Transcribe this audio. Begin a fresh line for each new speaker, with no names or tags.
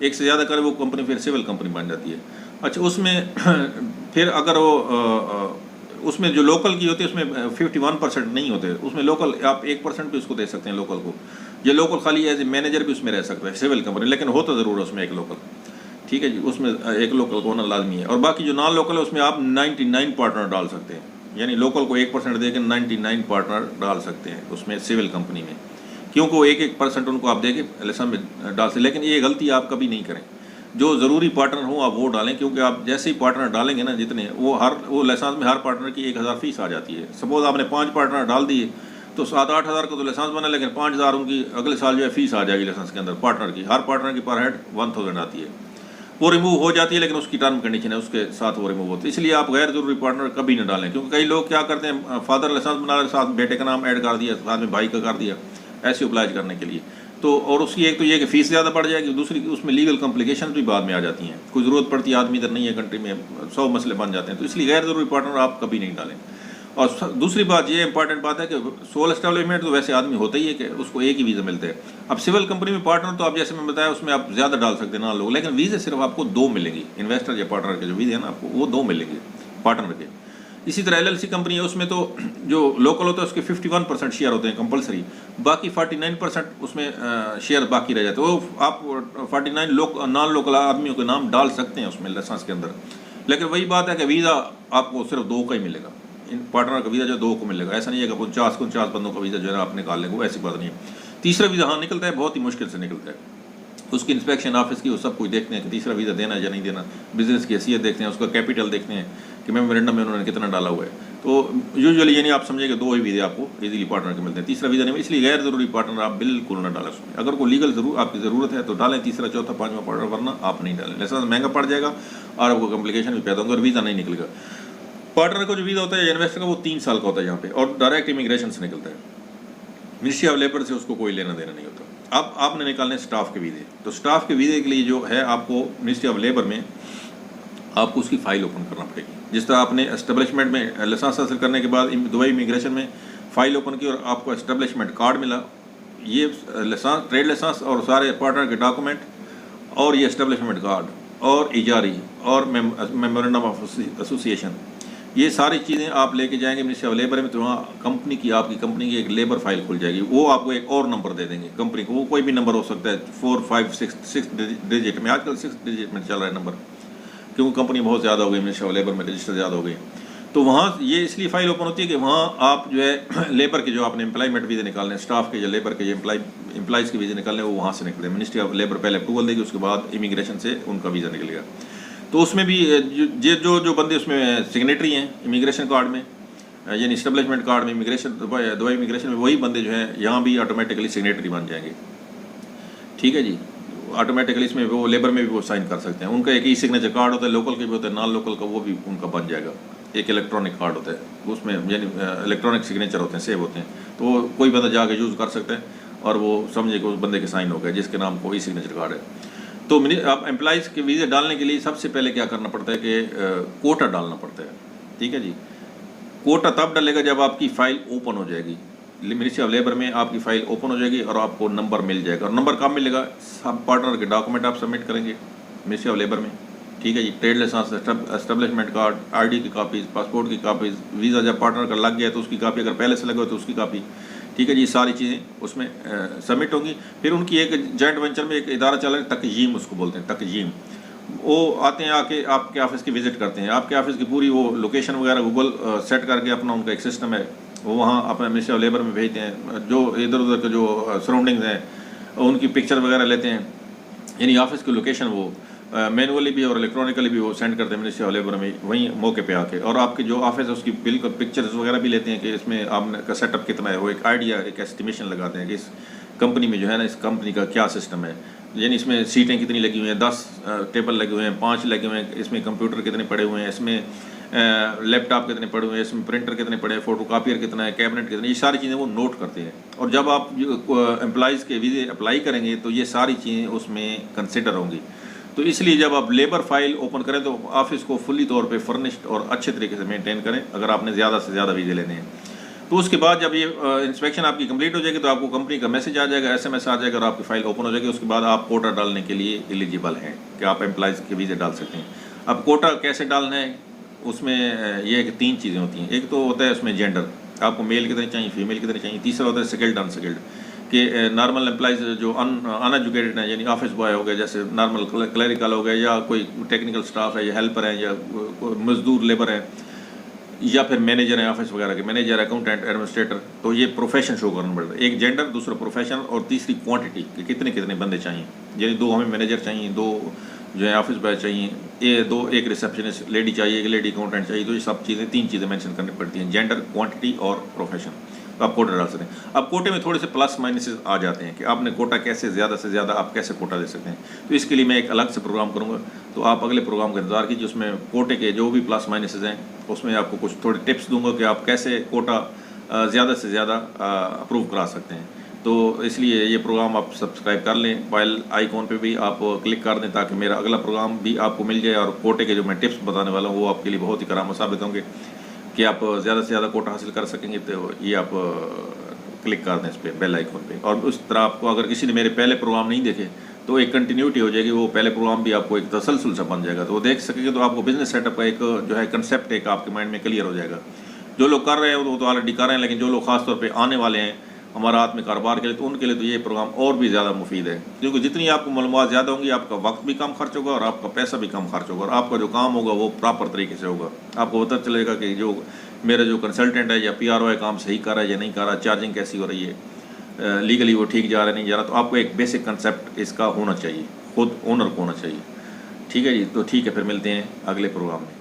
ایک سے زیادہ کرے وہ کمپنی پھر سول کمپنی بن جاتی ہے. اچھا اس میں پھر اگر وہ اس میں جو لوکل کی ہوتی ہے اس میں 51% نہیں ہوتے, اس میں لوکل آپ 1% بھی اس کو دے سکتے ہیں لوکل کو. یہ لوکل خالی ایز اے مینیجر بھی اس میں رہ سکتا ہے سول کمپنی, لیکن ہوتا ضرور ہے اس میں ایک لوکل. ٹھیک ہے جی, اس میں ایک لوکل کو ہونا لازمی ہے. اور باقی جو نان لوکل ہے اس میں آپ 99 پارٹنر ڈال سکتے ہیں, یعنی لوکل کو 1% دے کے 99 پارٹنر ڈال سکتے ہیں اس میں سول کمپنی میں, کیونکہ وہ 1% ان کو آپ دے کے لائسنس میں ڈال سکتے. لیکن یہ غلطی آپ کبھی نہیں کریں, جو ضروری پارٹنر ہوں آپ وہ ڈالیں, کیونکہ آپ جیسے ہی پارٹنر ڈالیں گے نا جتنے وہ لائسنس میں ہر پارٹنر کی 1000 فیس آ جاتی ہے. سپوز آپ نے 5 پارٹنر ڈال دیے تو 7-8 ہزار کا تو لائسنس بنا, لیکن 5000 ان کی اگلے سال جو ہے فیس آ جائے گی لائسنس کے اندر پارٹنر کی. ہر پارٹنر کی پر ہیڈ 1000 آتی ہے, وہ ریموو ہو جاتی ہے, لیکن اس کی ٹرم کنڈیشن ہے اس کے ساتھ وہ ریموو ہوتی ہے. اس لیے آپ غیر ضروری پارٹنر کبھی نہ ڈالیں, کیونکہ کئی لوگ کیا کرتے ہیں فادر لائسنس بنا رہے ساتھ بیٹے کا نام ایڈ کر دیا, ساتھ میں بھائی کا کر دیا, ایسے اپلائی کرنے کے لیے. تو اور اس کی ایک تو یہ کہ فیس زیادہ پڑ جائے گی, دوسری اس میں لیگل کمپلیکیشن بھی بعد میں آ جاتی ہیں, کوئی ضرورت پڑتی ہے آدمی ادھر نہیں ہے کنٹری میں, 100 مسئلے بن جاتے ہیں. تو اس لیے غیر ضروری پارٹنر آپ کبھی نہیں ڈالیں. اور دوسری بات یہ امپارٹنٹ بات ہے کہ سول اسٹیبلشمنٹ تو ویسے آدمی ہوتا ہی ہے کہ اس کو ایک ہی ویزا ملتا ہے. اب سول کمپنی میں پارٹنر تو آپ جیسے میں بتایا اس میں آپ زیادہ ڈال سکتے ہیں نا لوگ, لیکن ویزے صرف آپ کو 2 ملیں گی. انویسٹر یا پارٹنر کے جو ویزے ہیں نا آپ کو وہ 2 ملیں گے پارٹنر کے. اسی طرح LLC کمپنی ہے, اس میں تو جو لوکل ہوتا ہے اس کے 51% شیئر ہوتے ہیں کمپلسری, باقی 49% اس میں شیئر باقی رہ جاتے ہیں. وہ آپ 49 نان لوکل آدمیوں کے نام ڈال سکتے ہیں اس میں لائسنس کے اندر, لیکن وہی بات ہے کہ ویزا آپ کو صرف 2 کا ہی ملے گا. ان پارٹنر کا ویزا جو 2 کو ملے گا, ایسا نہیں ہے کہ 50 بندوں کا ویزا جو ہے آپ نکال لیں گے, وہ ایسی بات نہیں ہے. تیسرا ویزا ہاں نکلتا ہے, بہت ہی مشکل سے نکلتا ہے. اس کی انسپیکشن آفس کی وہ سب کچھ دیکھتے ہیں کہ تیسرا ویزا دینا ہے یا نہیں دینا, بزنس کی حیثیت دیکھتے ہیں, اس کا کیپٹل دیکھتے ہیں کہ میمورینڈم میں انہوں نے کتنا ڈالا ہوا ہے. تو یوزلی یعنی آپ سمجھیں کہ 2 ہی ویزے آپ کو ایزیلی پارٹنر کے ملتے ہیں, تیسرا ویزا نہیں. اس لیے غیر ضروری پارٹنر آپ بالکل نہ ڈالیں اس میں. اگر کوئی لیگل آپ کی ضرورت ہے تو ڈالیں تیسرا, چوتھا, 5واں پارٹنر, ورنہ آپ نہیں ڈالیں. لائسنس مہنگا پڑ جائے گا اور آپ کو کمپلیکیشن بھی پیدا ہوں گے اور ویزا نہیں نکلے گا. پارٹنر کو جو ویزا ہوتا ہے انویسٹر کا وہ 3 سال کا ہوتا ہے یہاں پہ, اور ڈائریکٹ امیگریشن سے نکلتا ہے. منسٹری آف لیبر سے اس کو کوئی لینا دینا نہیں ہوتا. اب آپ نے نکالنے اسٹاف کے ویزے, تو اسٹاف کے ویزے کے لیے جو ہے آپ کو منسٹری آف لیبر میں آپ کو اس کی فائل اوپن کرنا پڑے گی. جس طرح آپ نے اسٹیبلشمنٹ میں لائسنس حاصل کرنے کے بعد دبئی امیگریشن میں فائل اوپن کی اور آپ کو اسٹیبلشمنٹ کارڈ ملا, یہ لائسنس, ٹریڈ لائسنس اور سارے پارٹنر کے ڈاکومنٹ اور یہ اسٹیبلشمنٹ کارڈ اور ایجاری اور میمورینڈم آف ایسوسیشن, یہ ساری چیزیں آپ لے کے جائیں گے منسٹری آف لیبر میں. تو وہاں کمپنی کی آپ کی کمپنی کی ایک لیبر فائل کھل جائے گی, وہ آپ کو ایک اور نمبر دے دیں گے کمپنی کو. وہ کوئی بھی نمبر ہو سکتا ہے, 4, 5, 6 ڈیجٹ میں, آج کل 6 ڈیجٹ میں چل رہا ہے نمبر, کیونکہ کمپنی بہت زیادہ ہو گئی, منسٹری آف لیبر میں رجسٹر زیادہ ہو گئی. تو وہاں یہ اس لیے فائل اوپن ہوتی ہے کہ وہاں آپ جو ہے لیبر کے جو آپ نے امپلائمنٹ ویزے نکالنے ہیں, اسٹاف کے یا لیبر کے جو امپلائز کے ویزے نکالنے ہیں وہ وہاں سے نکلتے ہیں. منسٹری آف لیبر پہلے اپروول دے گی, اس کے بعد امیگریشن سے ان کا ویزا نکلے گا. تو اس میں بھی جو بندے اس میں سگنیٹری ہیں امیگریشن کارڈ میں, یعنی اسٹیبلشمنٹ کارڈ میں, امیگریشن دبئی امیگریشن میں, وہی بندے جو ہیں یہاں بھی آٹومیٹکلی سگنیٹری بن جائیں گے. ٹھیک ہے جی, آٹومیٹکلی اس میں وہ لیبر میں بھی وہ سائن کر سکتے ہیں. ان کا ایک ای سگنیچر کارڈ ہوتا ہے, لوکل کے بھی ہوتا ہے, نان لوکل کا وہ بھی ان کا بن جائے گا. ایک الیکٹرانک کارڈ ہوتا ہے اس میں, یعنی الیکٹرانک سگنیچر ہوتے ہیں, سیو ہوتے ہیں, تو وہ کوئی بندہ جا کے یوز کر سکتا ہے اور وہ سمجھے کہ اس بندے کے سائن ہو گئے جس کے نام کو ای سگنیچر کارڈ ہے. تو آپ امپلائز کے ویزے ڈالنے کے لیے سب سے پہلے کیا کرنا پڑتا ہے کہ کوٹا ڈالنا پڑتا ہے. ٹھیک ہے جی, کوٹا تب ڈلے گا جب آپ کی فائل اوپن ہو جائے گی. منسٹری آف لیبر میں آپ کی فائل اوپن ہو جائے گی اور آپ کو نمبر مل جائے گا. اور نمبر کب ملے گا؟ سب پارٹنر کے ڈاکومنٹ آپ سبمٹ کریں گے منسٹری آف لیبر میں. ٹھیک ہے جی, trade licence, establishment card, ID کی کاپیز, پاسپورٹ کی کاپیز, ویزا جب پارٹنر کا لگ گیا تو اس کی کاپی, اگر پہلے سے لگا ہو تو اس کی کاپی. ٹھیک ہے جی, ساری چیزیں اس میں سبمٹ ہوں گی. پھر ان کی ایک جوائنٹ وینچر میں ایک ادارہ چل رہا ہے تقییم, اس کو بولتے ہیں تقییم. وہ آتے ہیں, آ کے آپ کے آفس کی وزٹ کرتے ہیں. آپ کے آفس کی پوری وہ لوکیشن وغیرہ گوگل سیٹ کر کے اپنا ان کا ایک سسٹم ہے, وہ وہاں اپنے منسٹری آف لیبر میں بھیجتے ہیں. جو ادھر ادھر کے جو سراؤنڈنگز ہیں ان کی پکچر وغیرہ لیتے ہیں, یعنی آفس کی لوکیشن وہ مینولی بھی اور الیکٹرانکلی بھی وہ سینڈ کرتے ہیں منسٹری آف لیبر میں وہیں موقع پہ آ کے. اور آپ کے جو آفس ہے اس کی بالکل پکچرز وغیرہ بھی لیتے ہیں کہ اس میں آپ کا سیٹ اپ کتنا ہے, وہ ایک آئیڈیا, ایک ایسٹیمیشن لگاتے ہیں کہ اس کمپنی میں جو ہے نا اس کمپنی کا کیا سسٹم ہے, یعنی اس میں سیٹیں کتنی لگی ہوئی ہیں, 10 ٹیبل لگے ہوئے ہیں, 5 لگے ہوئے ہیں, اس میں کمپیوٹر کتنے پڑے ہوئے ہیں, اس میں لیپ ٹاپ کتنے پڑے ہوئے ہیں, اس میں پرنٹر کتنے پڑے ہیں, فوٹو کاپیئر کتنا ہے, کیبنٹ کتنا ہے, یہ ساری چیزیں وہ نوٹ کرتے ہیں. اور جب آپ امپلائیز کے ویزے اپلائی کریں گے تو یہ ساری چیزیں اس میں کنسیڈر ہوں گی. تو اس لیے جب آپ لیبر فائل اوپن کریں تو آفس کو فلی طور پہ فرنشڈ اور اچھے طریقے سے مینٹین کریں اگر آپ نے زیادہ سے زیادہ ویزے لینے ہیں. تو اس کے بعد جب یہ انسپیکشن آپ کی کمپلیٹ ہو جائے گی تو آپ کو کمپنی کا میسج آ جائے گا, SMS آ جائے گا, اور آپ کی فائل اوپن ہو جائے گی. اس کے بعد آپ کوٹا ڈالنے کے لیے ایلیجیبل ہیں کہ آپ امپلائز کے ویزے ڈال سکتے ہیں. اب کوٹا کیسے ڈالنا ہے, اس میں یہ ہے کہ 3 چیزیں ہوتی ہیں. ایک تو ہوتا ہے اس میں جینڈر, آپ کو میل کتنے چاہیے, فیمیل کتنے چاہیے. تیسرا ہوتا ہے سکلڈ ان سکلڈ, کہ نارمل امپلائز جو ان ایجوکیٹڈ ہیں, یعنی آفس بوائے ہو گئے, جیسے نارمل کلیریکل ہو گئے, یا کوئی ٹیکنیکل سٹاف ہے, یا ہیلپر ہیں, یا مزدور لیبر ہیں, یا پھر مینیجر ہیں آفس وغیرہ کے, مینیجر, اکاؤنٹنٹ, ایڈمنسٹریٹر. تو یہ پروفیشن شو کرنا پڑتا ہے. ایک جینڈر, دوسرا پروفیشن, اور تیسری کوانٹٹی کہ کتنے بندے چاہیے. یعنی 2 ہمیں مینیجر چاہیے, 2 جو ہے آفس بوائے چاہیے, ایک ریسیپشنسٹ لیڈی چاہیے, ایک لیڈی اکاؤنٹنٹ چاہیے. تو یہ سب چیزیں 3 چیزیں مینشن کرنی پڑتی ہیں, جینڈر, کوانٹٹی اور پروفیشن. تو آپ کوٹا ڈال سکتے ہیں. اب کوٹے میں تھوڑے سے پلس مائنسز آ جاتے ہیں کہ آپ نے کوٹا کیسے زیادہ سے زیادہ آپ کیسے کوٹا دے سکتے ہیں. تو اس کے لیے میں ایک الگ سے پروگرام کروں گا, تو آپ اگلے پروگرام کا انتظار کیجیے. اس میں کوٹے کے جو بھی پلس مائنسز ہیں اس میں آپ کو کچھ تھوڑے ٹپس دوں گا کہ آپ کیسے کوٹا زیادہ سے زیادہ اپروو کرا سکتے ہیں. تو اس لیے یہ پروگرام آپ سبسکرائب کر لیں, موبائل آئیکن پہ بھی آپ کلک کر دیں تاکہ میرا اگلا پروگرام بھی آپ کو مل جائے. اور کوٹے کے جو میں ٹپس بتانے والا ہوں وہ آپ کے لیے بہت ہی کارآمد ثابت ہوں گے کہ آپ زیادہ سے زیادہ کوٹا حاصل کر سکیں گے. تو یہ آپ کلک کر دیں اس پہ, بیل آئیکن پہ. اور اس طرح آپ کو اگر کسی نے میرے پہلے پروگرام نہیں دیکھے تو ایک کنٹینیوٹی ہو جائے گی, وہ پہلے پروگرام بھی آپ کو ایک تسلسل سے بن جائے گا, تو وہ دیکھ سکیں گے. تو آپ کو بزنس سیٹ اپ کا ایک جو ہے کنسیپٹ ایک آپ کے مائنڈ میں کلیئر ہو جائے گا. جو لوگ کر رہے ہیں وہ تو آلریڈی کر رہے ہیں, لیکن جو لوگ خاص طور پہ آنے والے ہیں ہمارا ہاتھ میں کاروبار کے لیے, تو ان کے لیے تو یہ پروگرام اور بھی زیادہ مفید ہے. کیونکہ جتنی آپ کو معلومات زیادہ ہوں گی, آپ کا وقت بھی کم خرچ ہوگا, اور آپ کا پیسہ بھی کم خرچ ہوگا, اور آپ کا جو کام ہوگا وہ پراپر طریقے سے ہوگا. آپ کو پتہ چلے گا کہ جو میرا جو کنسلٹنٹ ہے یا PRO ہے کام صحیح کر رہا ہے یا نہیں کر رہا, چارجنگ کیسی ہو رہی ہے, لیگلی وہ ٹھیک جا رہا ہے نہیں جا رہا. تو آپ کو ایک بیسک کنسیپٹ اس کا ہونا چاہیے, خود اونر کو ہونا چاہیے. ٹھیک ہے جی, تو ٹھیک ہے, پھر ملتے ہیں اگلے پروگرام میں.